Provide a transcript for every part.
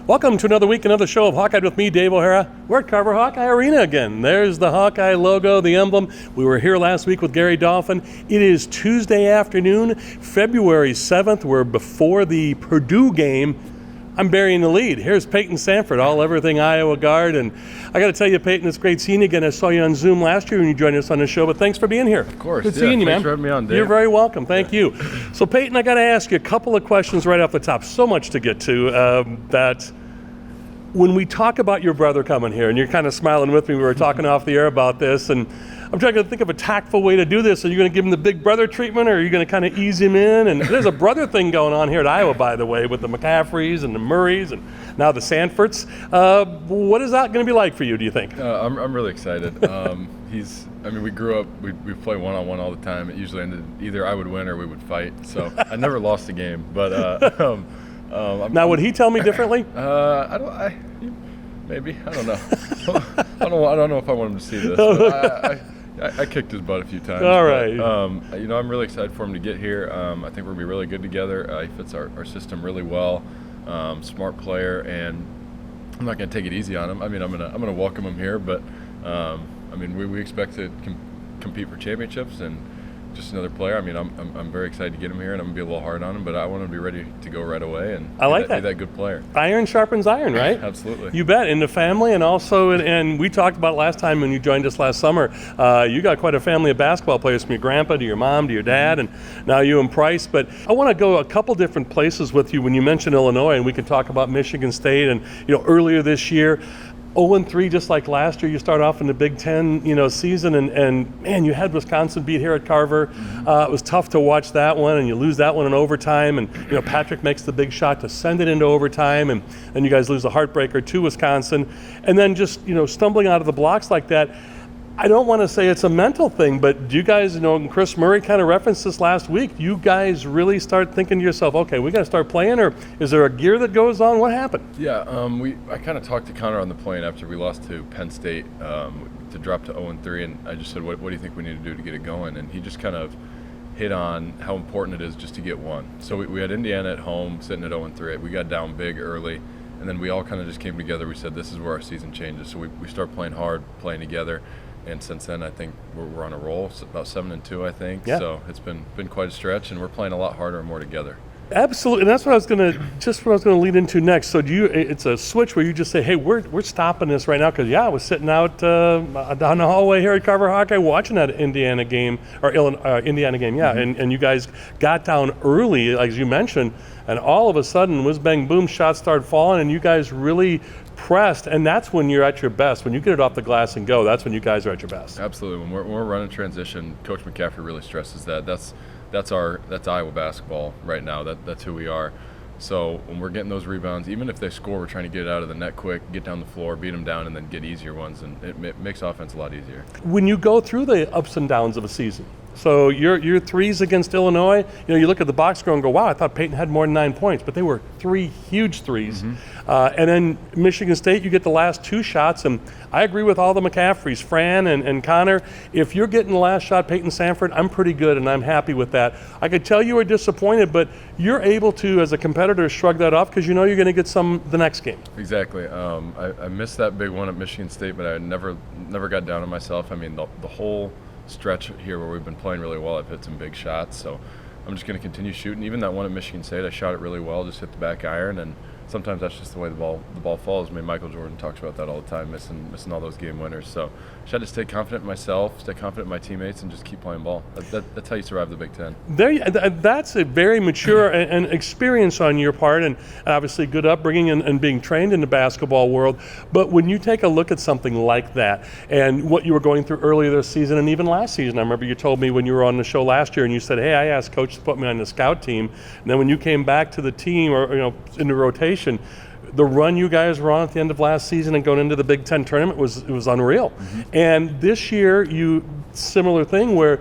Welcome to another week, another show of Hawkeye with me, Dave O'Hara. We're at Carver Hawkeye Arena again. There's the Hawkeye logo, the emblem. We were here last week with Gary Dolphin. It is Tuesday afternoon, February 7th. We're before the Purdue game. I'm burying the lead. Here's Payton Sandfort, everything Iowa guard. And I got to tell you, Payton, it's great seeing you again. I saw you on Zoom last year when you joined us on the show, but thanks for being here. Of course. Good seeing you, man. Thanks for having me on, Dave. You're very welcome. Thank you. So, Payton, I got to ask you a couple of questions right off the top. So much to get to that when we talk about your brother coming here, and you're kind of smiling with me, we were talking off the air about this, and I'm trying to think of a tactful way to do this. Are you going to give him the big brother treatment, or are you going to kind of ease him in? And there's a brother thing going on here at Iowa, by the way, with the McCaffreys and the Murrays and now the Sandforts. What is that going to be like for you, do you think? I'm really excited. We grew up, we play one-on-one all the time. It usually ended either I would win or we would fight. So I never lost a game. But now, would he tell me differently? Maybe. I don't know. I don't know if I want him to see this. But I kicked his butt a few times. All right. But, I'm really excited for him to get here. I think we're going to be really good together. He fits our system really well. Smart player, and I'm not going to take it easy on him. I'm going to welcome him here, but we expect to compete for championships, and just another player. I'm very excited to get him here, and I'm going to be a little hard on him, but I want to be ready to go right away and be that good player. Iron sharpens iron, right? Absolutely. You bet. In the family, and also, and we talked about last time when you joined us last summer, you got quite a family of basketball players, from your grandpa to your mom to your dad, and now you and Price. But I want to go a couple different places with you when you mentioned Illinois, and we can talk about Michigan State. And earlier this year, 0-3, just like last year. You start off in the Big Ten, season, and man, you had Wisconsin beat here at Carver. It was tough to watch that one, and you lose that one in overtime. And Patrick makes the big shot to send it into overtime, and then you guys lose a heartbreaker to Wisconsin. And then just stumbling out of the blocks like that. I don't want to say it's a mental thing, but do you guys, and Chris Murray kind of referenced this last week, you guys really start thinking to yourself, okay, we got to start playing, or is there a gear that goes on? What happened? Yeah, I kind of talked to Connor on the plane after we lost to Penn State to drop to 0-3, and I just said, what do you think we need to do to get it going? And he just kind of hit on how important it is just to get one. So we had Indiana at home sitting at 0-3. We got down big early, and then we all kind of just came together. We said, this is where our season changes. So we start playing hard, playing together. And since then, I think we're on a roll. It's about 7-2, I think. Yeah. So it's been quite a stretch, and we're playing a lot harder and more together. Absolutely, and that's what I was going to lead into next. So it's a switch where you just say, hey, we're stopping this right now, because I was sitting out down the hallway here at Carver Hawkeye watching that Indiana game, and you guys got down early, as you mentioned, and all of a sudden, whiz bang boom, shots started falling, and you guys really pressed, and that's when you're at your best. When you get it off the glass and go, that's when you guys are at your best. Absolutely. When we're running transition, Coach McCaffrey really stresses that. That's Iowa basketball right now. That's who we are. So when we're getting those rebounds, even if they score, we're trying to get it out of the net quick, get down the floor, beat them down, and then get easier ones, and it makes offense a lot easier. When you go through the ups and downs of a season, so your threes against Illinois, you look at the box score and go, wow, I thought Payton had more than 9 points, but they were 3 huge threes. And then Michigan State, you get the last 2 shots, and I agree with all the McCaffreys, Fran and Connor. If you're getting the last shot, Payton Sandfort, I'm pretty good, and I'm happy with that. I could tell you were disappointed, but you're able to, as a competitor, shrug that off because you know you're going to get some the next game. Exactly. I missed that big one at Michigan State, but I never got down on myself. The whole stretch here where we've been playing really well, I've hit some big shots, so I'm just going to continue shooting. Even that one at Michigan State, I shot it really well, just hit the back iron, and sometimes that's just the way the ball falls. Michael Jordan talks about that all the time, missing all those game winners. So I had to stay confident in myself, stay confident in my teammates, and just keep playing ball. That's how you survive the Big Ten. That's a very mature and experience on your part, and obviously good upbringing and being trained in the basketball world. But when you take a look at something like that and what you were going through earlier this season and even last season, I remember you told me when you were on the show last year and you said, hey, I asked Coach to put me on the scout team. And then when you came back to the team or in the rotation, the run you guys were on at the end of last season and going into the Big Ten tournament was unreal. And this year, similar thing where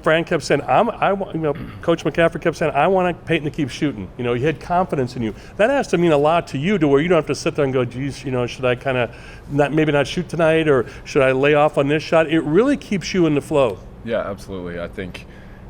Fran kept saying, Coach McCaffrey kept saying, I want Payton to keep shooting. He had confidence in you. That has to mean a lot to you, to where you don't have to sit there and go, geez, should I kind of maybe not shoot tonight, or should I lay off on this shot? It really keeps you in the flow. Yeah, absolutely. I think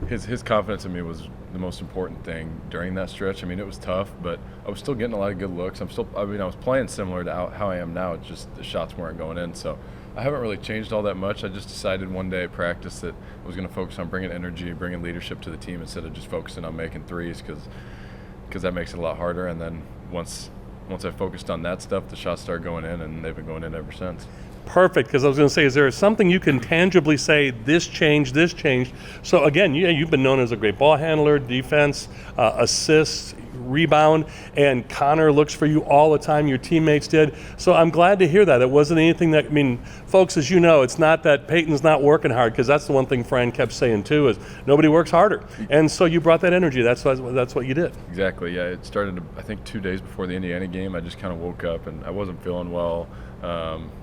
his confidence in me was the most important thing during that stretch. I mean, it was tough, but I was still getting a lot of good looks. I was playing similar to how I am now. It's just the shots weren't going in. So I haven't really changed all that much. I just decided one day at practice that I was going to focus on bringing energy, bringing leadership to the team instead of just focusing on making threes, because that makes it a lot harder. And then once I focused on that stuff, the shots started going in, and they've been going in ever since. Perfect, because I was going to say, is there something you can tangibly say, this changed? So again, you've been known as a great ball handler, defense, assists, rebound, and Connor looks for you all the time. Your teammates did. So I'm glad to hear that. It wasn't anything that, I mean, folks, as you know, it's not that Payton's not working hard, because that's the one thing Fran kept saying too, is nobody works harder. And so you brought that energy. That's what you did. Exactly, yeah. It started, I think, 2 days before the Indiana game. I just kind of woke up and I wasn't feeling well.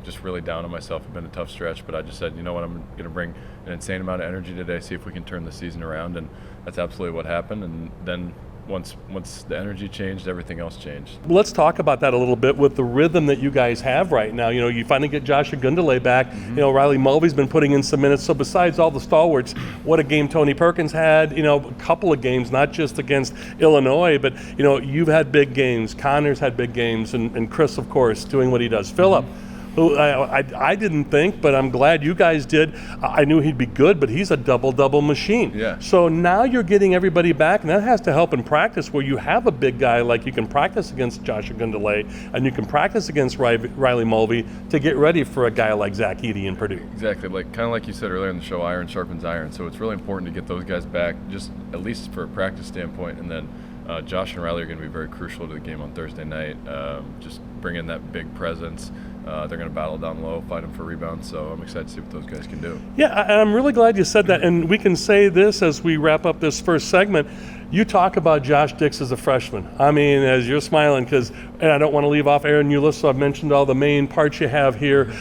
Just really down on myself. It's been a tough stretch, but I just said, you know what, I'm going to bring an insane amount of energy today, see if we can turn the season around, and that's absolutely what happened. And then once the energy changed, everything else changed. Let's talk about that a little bit with the rhythm that you guys have right now. You know, you finally get Josh Agundale back. Mm-hmm. You know, Riley Mulvey's been putting in some minutes. So besides all the stalwarts, what a game Tony Perkins had. You know, a couple of games, not just against Illinois, but, you know, you've had big games. Connor's had big games, and Chris, of course, doing what he does. Phillip, who I didn't think, but I'm glad you guys did. I knew he'd be good, but he's a double-double machine. Yeah. So now you're getting everybody back, and that has to help in practice, where you have a big guy like you can practice against Josh Agundale, and you can practice against Riley Mulvey to get ready for a guy like Zach Edey in Purdue. Exactly, kind of like you said earlier in the show, iron sharpens iron. So it's really important to get those guys back, just at least for a practice standpoint, and then Josh and Riley are going to be very crucial to the game on Thursday night. Just bring in that big presence. They're going to battle down low, fight them for rebounds, so I'm excited to see what those guys can do. Yeah, I'm really glad you said that, and we can say this as we wrap up this first segment. You talk about Josh Dix as a freshman. I mean, as you're smiling, and I don't want to leave off Aaron Eulis, so I've mentioned all the main parts you have here,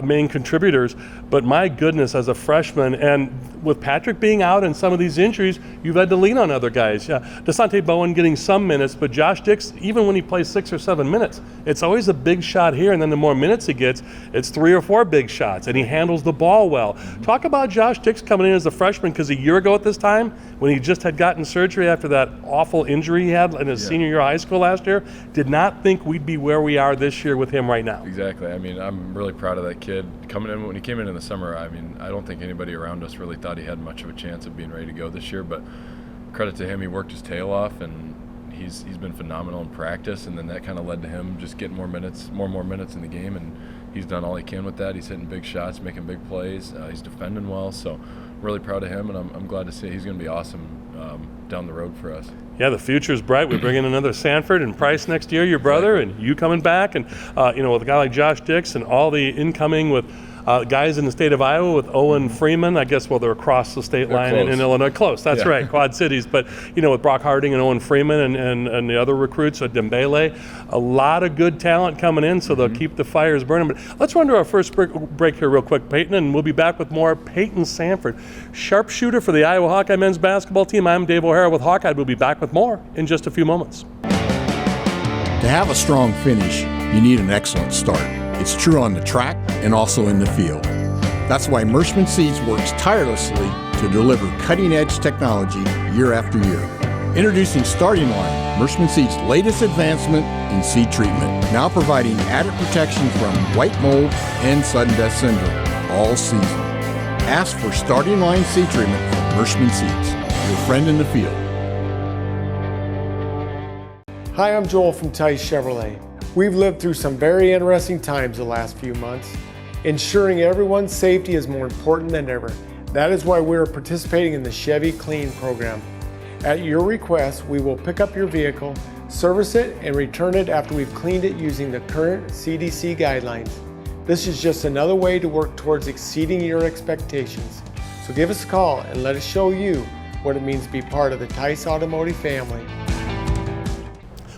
main contributors, but my goodness, as a freshman, and with Patrick being out and some of these injuries, you've had to lean on other guys. DeSante Bowen getting some minutes, but Josh Dix, even when he plays 6 or 7 minutes, it's always a big shot here, and then the more minutes he gets, it's 3 or 4 big shots, and he handles the ball well. Talk about Josh Dix coming in as a freshman, because a year ago at this time, when he just had gotten surgery after that awful injury he had in his senior year of high school last year, did not think we'd be where we are this year with him right now. Exactly. I mean, I'm really proud of that kid. When he came in the summer, I mean, I don't think anybody around us really thought he had much of a chance of being ready to go this year, but credit to him, he worked his tail off, and he's been phenomenal in practice, and then that kind of led to him just getting more and more minutes in the game, and he's done all he can with that. He's hitting big shots, making big plays. He's defending well, so really proud of him, and I'm glad to see he's going to be awesome down the road for us. Yeah, the future's bright. We bring in another Sandfort and Price next year, your brother, and you coming back, and with a guy like Josh Dix and all the incoming with guys in the state of Iowa with Owen Freeman. I guess, they're across the state line in Illinois. Close, that's right, Quad Cities. But, with Brock Harding and Owen Freeman and the other recruits at Dembele, a lot of good talent coming in, so they'll keep the fires burning. But let's run to our first break here real quick, Payton, and we'll be back with more. Payton Sandfort, sharpshooter for the Iowa Hawkeye men's basketball team. I'm Dave O'Hara with Hawkeye. We'll be back with more in just a few moments. To have a strong finish, you need an excellent start. It's true on the track and also in the field. That's why Mershman Seeds works tirelessly to deliver cutting-edge technology year after year. Introducing Starting Line, Mershman Seeds' latest advancement in seed treatment, now providing added protection from white mold and sudden death syndrome all season. Ask for Starting Line seed treatment from Mershman Seeds, your friend in the field. Hi, I'm Joel from Tice Chevrolet. We've lived through some very interesting times the last few months. Ensuring everyone's safety is more important than ever. That is why we are participating in the Chevy Clean program. At your request, we will pick up your vehicle, service it, and return it after we've cleaned it using the current CDC guidelines. This is just another way to work towards exceeding your expectations. So give us a call and let us show you what it means to be part of the Tice Automotive family.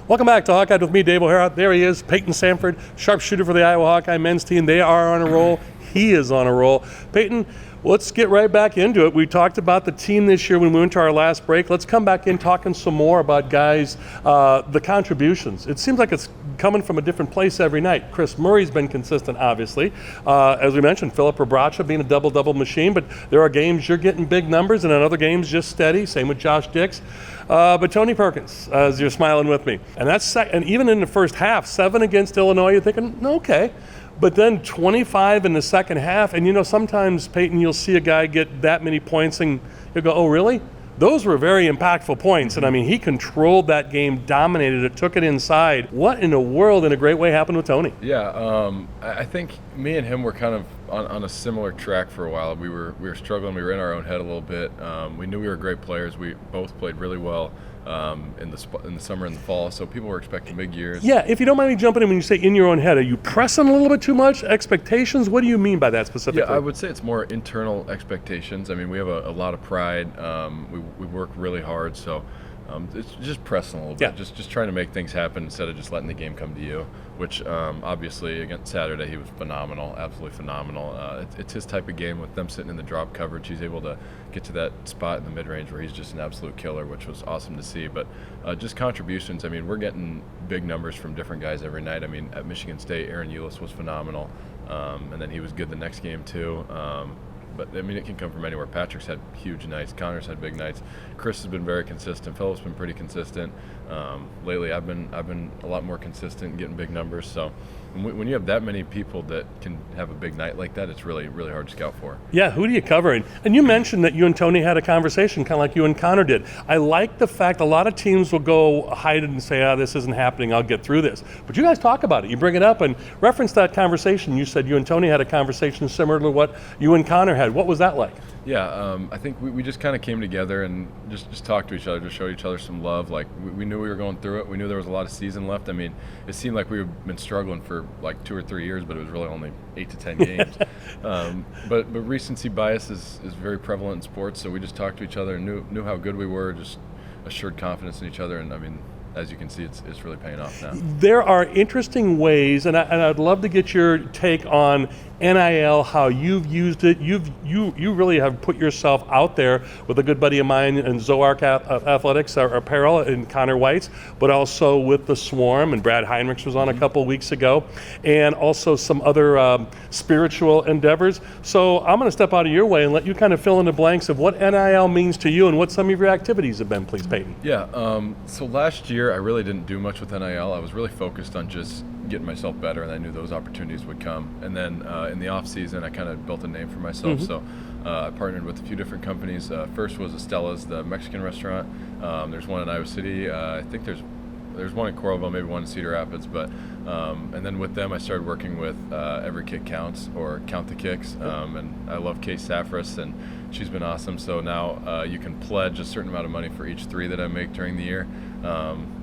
Welcome back to Hawkeye with me, Dave O'Hara. There he is, Payton Sandfort, sharpshooter for the Iowa Hawkeye men's team. They are on a roll. He is on a roll. Payton, let's get right back into it. We talked about the team this year when we went to our last break. Let's come back in talking some more about guys, the contributions. It seems like it's coming from a different place every night. Chris Murray's been consistent, obviously. As we mentioned, Philip Rabracha being a double-double machine, but there are games you're getting big numbers, and in other games just steady. Same with Josh Dix. But Tony Perkins, as you're smiling with me. And that's and even in the first half, 7 against Illinois, you're thinking, okay. But then 25 in the second half, and sometimes, Payton, you'll see a guy get that many points and you'll go, oh, really? Those were very impactful points. And I mean, he controlled that game, dominated it, took it inside. What in the world, in a great way, happened with Tony? Yeah, I think me and him were kind of on a similar track for a while. We were struggling. We were in our own head a little bit. We knew we were great players. We both played really well in the summer and the fall, so people were expecting big years. Yeah, if you don't mind me jumping in, when you say in your own head, are you pressing a little bit too much? Expectations? What do you mean by that specifically? Yeah, I would say it's more internal expectations. I mean, we have a lot of pride. We work really hard, so it's just pressing a little bit. Just trying to make things happen instead of just letting the game come to you, which obviously against Saturday he was phenomenal, absolutely phenomenal. It's his type of game with them sitting in the drop coverage. He's able to get to that spot in the mid-range where he's just an absolute killer, which was awesome to see. But just contributions, I mean, we're getting big numbers from different guys every night. I mean, at Michigan State, Aaron Eulis was phenomenal, and then he was good the next game too. But I mean, it can come from anywhere. Patrick's had huge nights. Connor's had big nights. Chris has been very consistent. Philip's been pretty consistent. Lately, I've been a lot more consistent, getting big numbers. So when you have that many people that can have a big night like that, it's really, really hard to scout for. Yeah, who do you cover? And you mentioned that you and Tony had a conversation, kind of like you and Connor did. I like the fact a lot of teams will go hide it and say, this isn't happening, I'll get through this. But you guys talk about it. You bring it up and reference that conversation. You said you and Tony had a conversation similar to what you and Connor had. What was that like? Yeah, I think we just kind of came together and just talked to each other, just showed each other some love. Like, we knew we were going through it. We knew there was a lot of season left. I mean, it seemed like we've been struggling for like 2 or 3 years, but it was really only 8 to 10 games. But recency bias is very prevalent in sports, so we just talked to each other and knew how good we were, just assured confidence in each other. And I mean, as you can see, it's really paying off now. There are interesting ways, and I'd love to get your take on NIL, how you've used it. You really have put yourself out there with a good buddy of mine in Zoark Athletics Apparel and Connor White's, but also with the Swarm, and Brad Heinrichs was on a couple weeks ago, and also some other spiritual endeavors. So I'm going to step out of your way and let you kind of fill in the blanks of what NIL means to you and what some of your activities have been, please, Payton. Yeah, so last year I really didn't do much with NIL. I was really focused on just getting myself better, and I knew those opportunities would come. And then in the off season, I kind of built a name for myself. So I partnered with a few different companies. First was Estella's, the Mexican restaurant. There's one in Iowa City. I think there's one in Coralville, maybe one in Cedar Rapids. But and then with them, I started working with Every Kick Counts, or Count the Kicks. And I love Kay Saffras, and she's been awesome. So now you can pledge a certain amount of money for each 3 that I make during the year.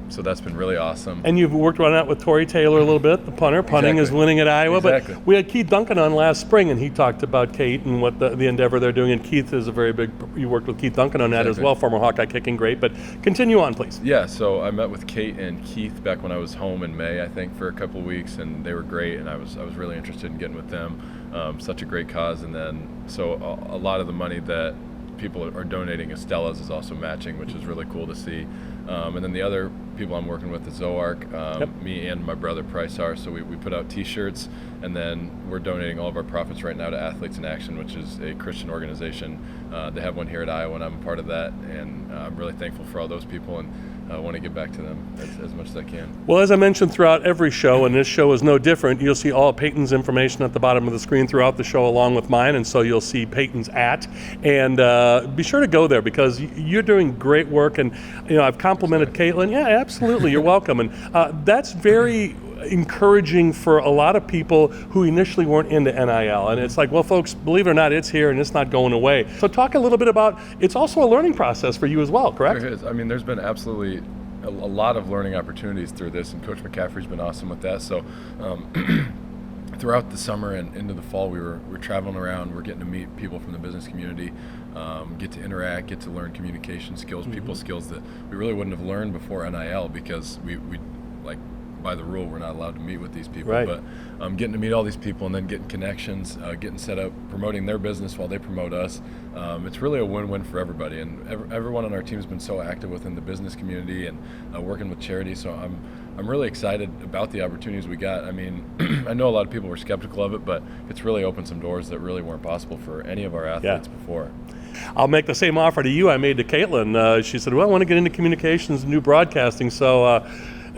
So that's been really awesome. And you've worked on that with Torrey Taylor a little bit, the punter. Punting is winning at Iowa. Exactly. But we had Keith Duncan on last spring, and he talked about Kate and what the endeavor they're doing. And Keith is a very big, you worked with Keith Duncan on that as well, former Hawkeye kicking great. But continue on, please. Yeah, so I met with Kate and Keith back when I was home in May, I think, for a couple of weeks, and they were great, and I was really interested in getting with them. Such a great cause. And then, so a lot of the money that people are donating Estella's is also matching, which is really cool to see. And then the other people I'm working with is Zoark, me and my brother Price are. So we put out T-shirts, and then we're donating all of our profits right now to Athletes in Action, which is a Christian organization. They have one here at Iowa, and I'm a part of that. And I'm really thankful for all those people, and I want to give back to them as much as I can. Well, as I mentioned throughout every show, and this show is no different, you'll see all of Payton's information at the bottom of the screen throughout the show along with mine, and so you'll see Payton's @ and be sure to go there because you're doing great work, and I've complimented Caitlin. Yeah, absolutely, you're welcome, and that's very encouraging for a lot of people who initially weren't into NIL. And it's like, well, folks, believe it or not, it's here and it's not going away. So talk a little bit about, it's also a learning process for you as well, correct? There is. I mean, there's been absolutely a lot of learning opportunities through this, and Coach McCaffrey's been awesome with that. So throughout the summer and into the fall, we're traveling around, we're getting to meet people from the business community, get to interact, get to learn communication skills, people skills that we really wouldn't have learned before NIL, because we like by the rule we're not allowed to meet with these people. Right. But getting to meet all these people and then getting connections, getting set up, promoting their business while they promote us, it's really a win-win for everybody. And everyone on our team has been so active within the business community and working with charity. So I'm really excited about the opportunities we got. I mean, I know a lot of people were skeptical of it, but it's really opened some doors that really weren't possible for any of our athletes before. I'll make the same offer to you I made to Caitlin. She said, well, I want to get into communications and new broadcasting. So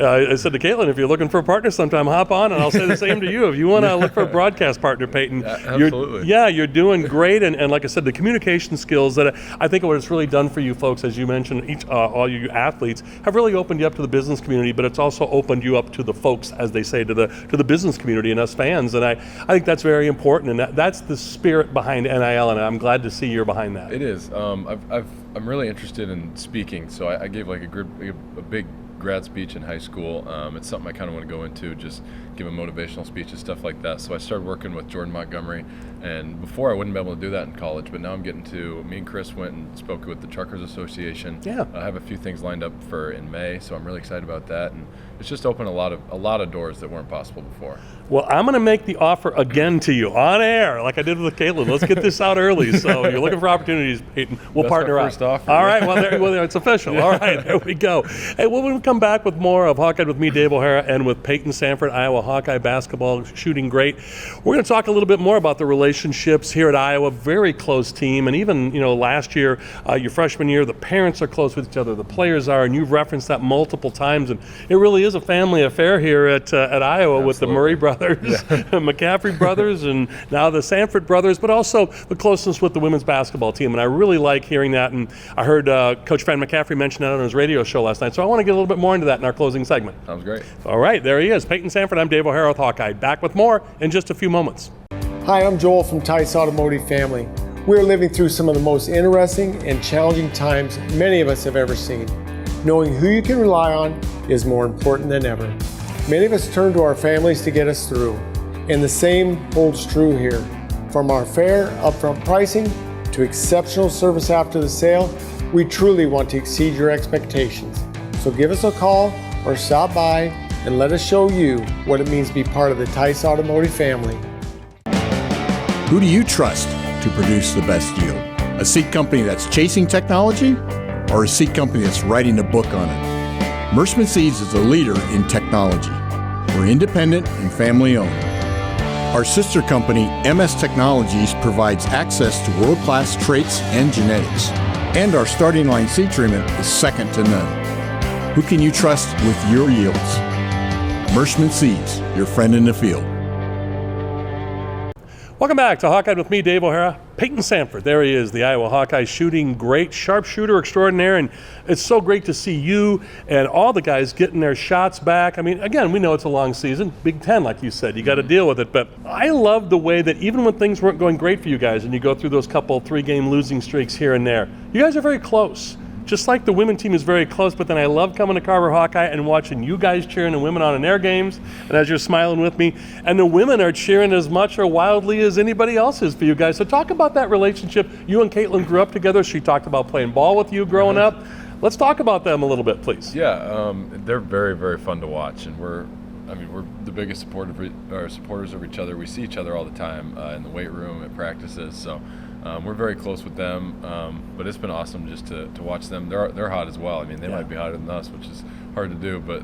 I said to Caitlin, if you're looking for a partner sometime, hop on, and I'll say the same to you. If you want to look for a broadcast partner, Payton, absolutely. You're doing great. And like I said, the communication skills that I think what it's really done for you folks, as you mentioned, all you athletes, have really opened you up to the business community, but it's also opened you up to the folks, as they say, to the business community and us fans. And I think that's very important, and that's the spirit behind NIL, and I'm glad to see you're behind that. It is. I'm really interested in speaking, so I gave like a big grad speech in high school. It's something I kind of want to go into, just giving motivational speeches, stuff like that. So I started working with Jordan Montgomery, and before I wouldn't be able to do that in college, but now I'm getting to, me and Chris went and spoke with the Truckers Association. Yeah. I have a few things lined up for in May, so I'm really excited about that, and it's just opened a lot of doors that weren't possible before. Well, I'm going to make the offer again to you on air, like I did with Caitlin. Let's get this out early. So you're looking for opportunities, Payton. We'll That's partner my up. first offer. All right. Well, it's official. All right. There we go. Hey, we'll come back with more of Hawkeye with me, Dave O'Hara, and with Payton Sandfort, Iowa Hawkeye basketball, shooting great. We're going to talk a little bit more about the relationships here at Iowa. Very close team, and even last year, your freshman year, the parents are close with each other. The players are, and you've referenced that multiple times. And it really is a family affair here at Iowa. Absolutely. With the Murray brothers, McCaffrey brothers, and now the Sandfort brothers, but also the closeness with the women's basketball team. And I really like hearing that. And I heard Coach Fran McCaffrey mention that on his radio show last night. So I want to get a little bit more into that in our closing segment. Sounds great. All right, there he is. Payton Sandfort. I'm Dave O'Hara with Hawkeye. Back with more in just a few moments. Hi, I'm Joel from Tice Automotive Family. We're living through some of the most interesting and challenging times many of us have ever seen. Knowing who you can rely on is more important than ever. Many of us turn to our families to get us through, and the same holds true here. From our fair, upfront pricing to exceptional service after the sale, we truly want to exceed your expectations. So give us a call or stop by and let us show you what it means to be part of the Tice Automotive family. Who do you trust to produce the best yield? A seat company that's chasing technology, or a seat company that's writing a book on it? Merschman Seeds is a leader in technology. We're independent and family owned. Our sister company, MS Technologies, provides access to world-class traits and genetics. And our starting line seed treatment is second to none. Who can you trust with your yields? Merschman Seeds, your friend in the field. Welcome back to Hawkeye with me, Dave O'Hara. Payton Sandfort, there he is, the Iowa Hawkeye shooting great, sharpshooter extraordinaire, and it's so great to see you and all the guys getting their shots back. I mean, again, we know it's a long season, Big Ten, like you said, you got to deal with it, but I love the way that even when things weren't going great for you guys and you go through those couple 3-game losing streaks here and there, you guys are very close. Just like the women team is very close, but then I love coming to Carver Hawkeye and watching you guys cheering the women on in their games, and as you're smiling with me, and the women are cheering as much or wildly as anybody else is for you guys. So talk about that relationship. You and Caitlin grew up together. She talked about playing ball with you growing up. Let's talk about them a little bit, please. Yeah, they're very, very fun to watch, and we're the biggest supporters of each other. We see each other all the time in the weight room, at practices, so we're very close with them, but it's been awesome just to watch them. They're hot as well. I mean, they might be hotter than us, which is hard to do, but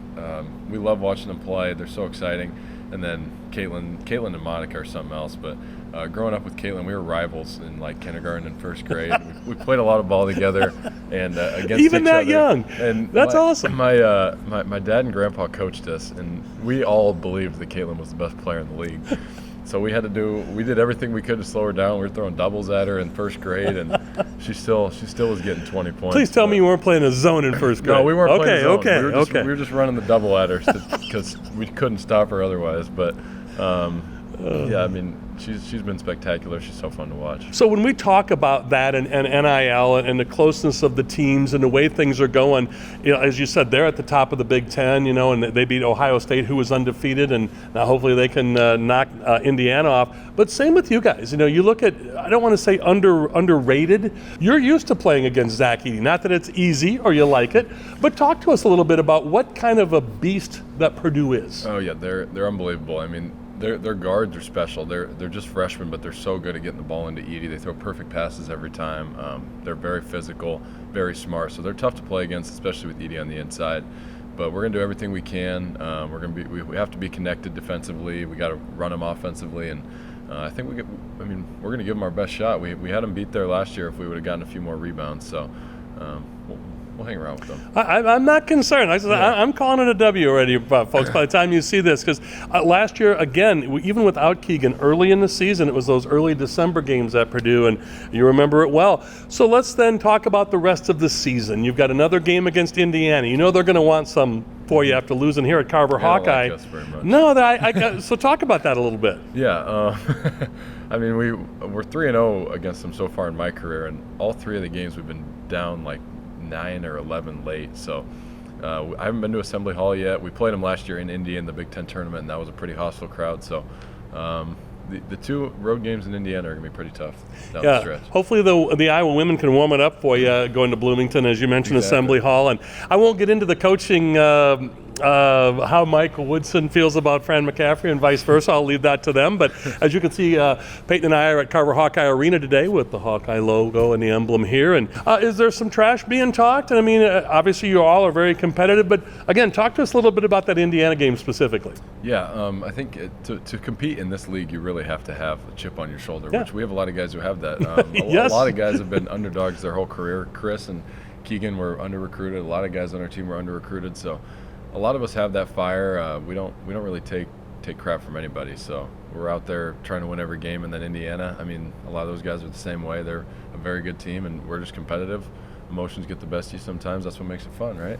we love watching them play. They're so exciting. And then Caitlin and Monica are something else, but growing up with Caitlin, we were rivals in like kindergarten and first grade. we played a lot of ball together and against even each that other. young. And that's awesome. My dad and grandpa coached us, and we all believed that Caitlin was the best player in the league. So we did everything we could to slow her down. We were throwing doubles at her in first grade, and she still was getting 20 points. Please tell me you weren't playing a zone in first grade. No, we weren't playing zone. Okay. We were just running the double at her because we couldn't stop her otherwise. But Yeah, I mean, she's been spectacular. She's so fun to watch. So when we talk about that and NIL and the closeness of the teams and the way things are going, as you said, they're at the top of the Big Ten, and they beat Ohio State, who was undefeated, and now hopefully they can knock Indiana off. But same with you guys. You look at, I don't want to say underrated. You're used to playing against Zach Edey. Not that it's easy or you like it, but talk to us a little bit about what kind of a beast that Purdue is. Oh yeah, they're unbelievable. I mean, their guards are special. They're just freshmen, but they're so good at getting the ball into Edey. They throw perfect passes every time. They're very physical, very smart. So they're tough to play against, especially with Edey on the inside. But we're gonna do everything we can. We have to be connected defensively. We got to run them offensively, and I think we're gonna give them our best shot. We had them beat there last year if we would have gotten a few more rebounds. So we'll hang around with them. I'm not concerned. I'm calling it a W already, folks, by the time you see this. Because last year, again, even without Keegan, early in the season, it was those early December games at Purdue, and you remember it well. So let's then talk about the rest of the season. You've got another game against Indiana. They're going to want some for you after losing here at Carver Hawkeye. Like us very much. No, so talk about that a little bit. Yeah. I mean, we're 3-0 against them so far in my career, and all three of the games we've been down like 9 or 11 late. So I haven't been to Assembly Hall yet. We played them last year in Indy in the Big Ten tournament, and that was a pretty hostile crowd. So the two road games in Indiana are going to be pretty tough down the stretch. Hopefully the Iowa women can warm it up for you going to Bloomington, as you mentioned, exactly. Assembly Hall. And I won't get into the coaching how Mike Woodson feels about Fran McCaffrey and vice versa. I'll leave that to them. But as you can see, Payton and I are at Carver Hawkeye Arena today with the Hawkeye logo and the emblem here. And is there some trash being talked? And I mean, obviously you all are very competitive. But again, talk to us a little bit about that Indiana game specifically. Yeah, I think to compete in this league, you really have to have a chip on your shoulder, which we have a lot of guys who have that. Yes. A lot of guys have been underdogs their whole career. Chris and Keegan were under-recruited. A lot of guys on our team were under-recruited. So a lot of us have that fire. We don't really take crap from anybody. So we're out there trying to win every game. And then Indiana, I mean, a lot of those guys are the same way. They're a very good team, and we're just competitive. Emotions get the best of you sometimes. That's what makes it fun, right?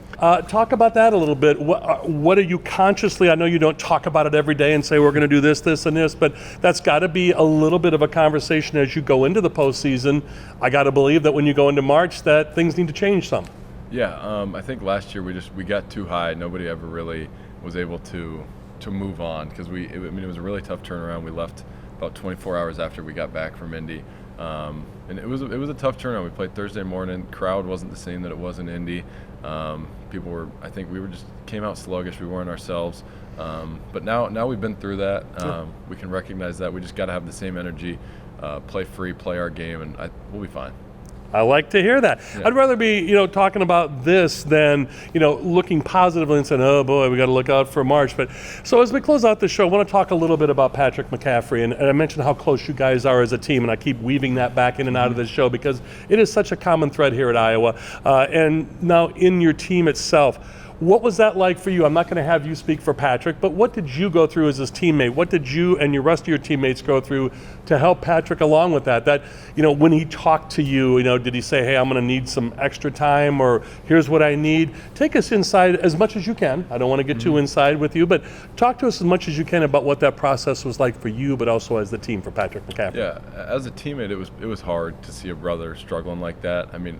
Talk about that a little bit. What are you consciously, I know you don't talk about it every day and say we're going to do this, this, and this, but that's got to be a little bit of a conversation as you go into the postseason. I got to believe that when you go into March that things need to change some. Yeah, I think last year we got too high. Nobody ever really was able to move on because it was a really tough turnaround. We left about 24 hours after we got back from Indy. And it was a tough turnaround. We played Thursday morning. Crowd wasn't the same that it was in Indy. People were, I think we came out sluggish. We weren't ourselves. But now we've been through that. We can recognize that. We just got to have the same energy, play free, play our game, and we'll be fine. I like to hear that. Yeah. I'd rather be, talking about this than, looking positively and saying, oh boy, we got to look out for March. But so as we close out the show, I want to talk a little bit about Patrick McCaffrey. And I mentioned how close you guys are as a team, and I keep weaving that back in and out of this show because it is such a common thread here at Iowa. And now in your team itself, what was that like for you? I'm not going to have you speak for Patrick, but what did you go through as his teammate? What did you and your rest of your teammates go through to help Patrick along with that? That, when he talked to you, did he say, hey, I'm going to need some extra time, or here's what I need? Take us inside as much as you can. I don't want to get too inside with you, but talk to us as much as you can about what that process was like for you, but also as the team for Patrick McCaffrey. Yeah, as a teammate, it was hard to see a brother struggling like that. I mean,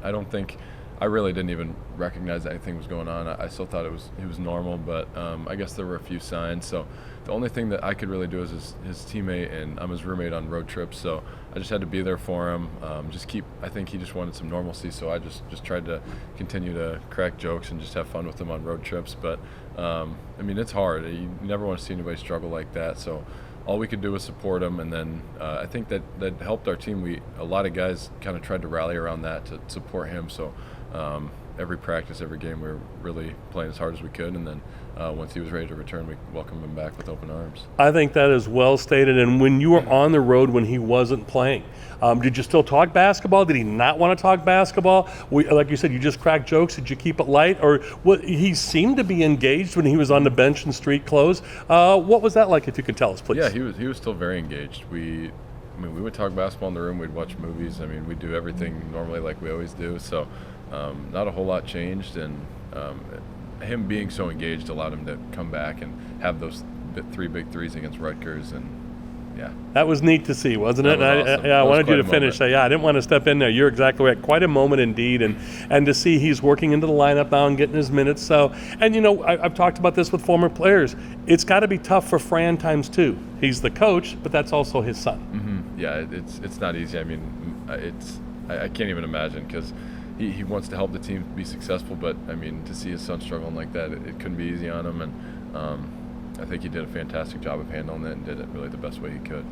I really didn't even recognize anything was going on. I still thought it was normal, but I guess there were a few signs. So the only thing that I could really do as his teammate, and I'm his roommate on road trips, so I just had to be there for him. I think he just wanted some normalcy, so I just tried to continue to crack jokes and just have fun with him on road trips. But it's hard. You never want to see anybody struggle like that. So all we could do was support him, and then I think that helped our team. A lot of guys kind of tried to rally around that to support him. So every practice, every game, we were really playing as hard as we could, and then once he was ready to return, we welcomed him back with open arms. I think that is well stated. And when you were on the road when he wasn't playing, did you still talk basketball? Did he not want to talk basketball? Like you said, you just cracked jokes. Did you keep it light? Or he seemed to be engaged when he was on the bench in street clothes. What was that like, if you could tell us, please? Yeah, he was still very engaged. We would talk basketball in the room. We'd watch movies. We'd do everything normally like we always do. So not a whole lot changed, and him being so engaged allowed him to come back and have those 3 big threes against Rutgers, and Yeah. That was neat to see, wasn't it? That was awesome. I That was wanted you quite to a finish. moment. Yeah, I didn't want to step in there. You're exactly right. Quite a moment indeed, and to see he's working into the lineup now and getting his minutes. So, and I've talked about this with former players. It's got to be tough for Fran times two. He's the coach, but that's also his son. Mm-hmm. Yeah, it's not easy. I mean, I can't even imagine, because he wants to help the team be successful, but I mean, to see his son struggling like that, it couldn't be easy on him, and I think he did a fantastic job of handling it and did it really the best way he could.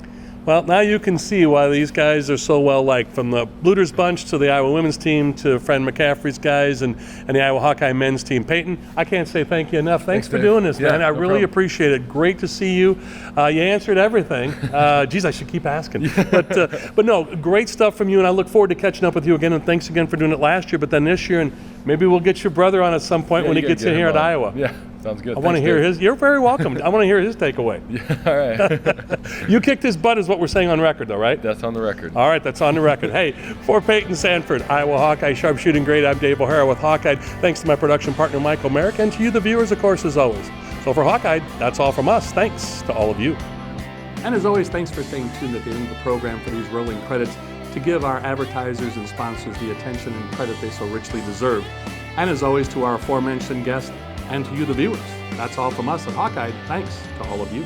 Well, now you can see why these guys are so well liked, from the Bluters bunch to the Iowa women's team to Fred McCaffrey's guys and the Iowa Hawkeye men's team. Payton, I can't say thank you enough. Thanks for Dave. doing this, Yeah, man. I no really problem. appreciate it. Great to see you. You answered everything. Geez, I should keep asking. But no, great stuff from you, and I look forward to catching up with you again. And thanks again for doing it last year, but then this year, and maybe we'll get your brother on at some point when he gets in here at Iowa. Yeah, sounds good. I want to hear his. You're very welcome. I want to hear his takeaway. Yeah, all right. You kicked his butt is what we're saying on record, though, right? That's on the record. All right, that's on the record. Hey, for Payton Sandfort, Iowa Hawkeye sharpshooting great, I'm Dave O'Hara with Hawkeye. Thanks to my production partner, Michael Merrick, and to you, the viewers, of course, as always. So for Hawkeye, that's all from us. Thanks to all of you. And as always, thanks for staying tuned at the end of the program for these rolling credits to give our advertisers and sponsors the attention and credit they so richly deserve. And as always, to our aforementioned guests and to you, the viewers. That's all from us at Hawkeye. Thanks to all of you.